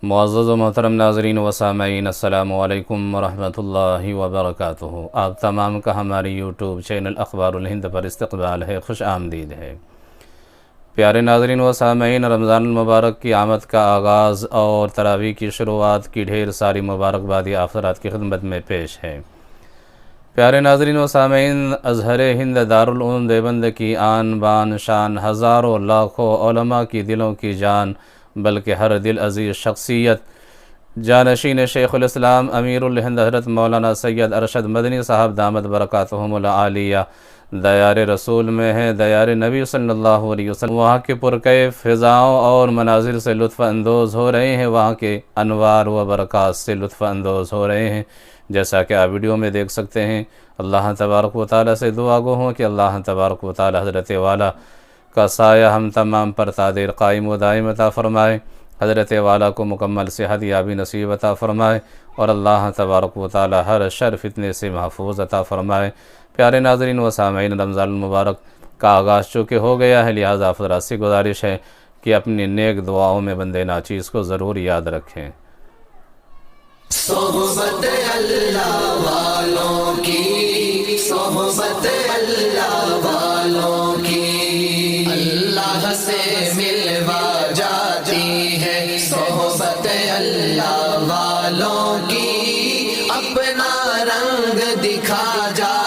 معزز و محترم ناظرین و سامعین، السلام علیکم ورحمۃ اللہ وبرکاتہ۔ آپ تمام کا ہماری یوٹیوب چینل اخبار الہند پر استقبال ہے، خوش آمدید ہے۔ پیارے ناظرین و سامعین، رمضان المبارک کی آمد کا آغاز اور تراویح کی شروعات کی ڈھیر ساری مبارکبادی آپ حضرات کی خدمت میں پیش ہے۔ پیارے ناظرین و سامعین، ازہر ہند دارالعلوم دیوبند کی آن بان شان، ہزاروں لاکھوں علماء کی دلوں کی جان، بلکہ ہر دل عزیز شخصیت جانشین شیخ الاسلام امیر الہند حضرت مولانا سید ارشد مدنی صاحب دامت برکاتہم العالیہ دیار رسول میں ہے، دیار نبی صلی اللہ علیہ وسلم۔ وہاں کے پرکیف فضاؤں اور مناظر سے لطف اندوز ہو رہے ہیں، وہاں کے انوار و برکات سے لطف اندوز ہو رہے ہیں، جیسا کہ آپ ویڈیو میں دیکھ سکتے ہیں۔ اللہ تبارک و تعالیٰ سے دعا گو ہوں کہ اللہ تبارک و تعالیٰ حضرت والا کا سایہ ہم تمام پر تادیر قائم و دائم عطا فرمائے، حضرت والا کو مکمل صحت یابی نصیب عطا فرمائے، اور اللہ تبارک و تعالیٰ ہر شر فتنے سے محفوظ عطا فرمائے۔ پیارے ناظرین و سامعین، رمضان المبارک کا آغاز چونکہ ہو گیا ہے، لہٰذا آپ حضرات سے گزارش ہے کہ اپنی نیک دعاؤں میں بندے ناچیز کو ضرور یاد رکھیں۔ صحبت اللہ والوں کی، صحبت اللہ والوں کی، اللہ سے ملوا جاتی ہے۔ صحبت اللہ والوں کی اپنا رنگ دکھا جاتی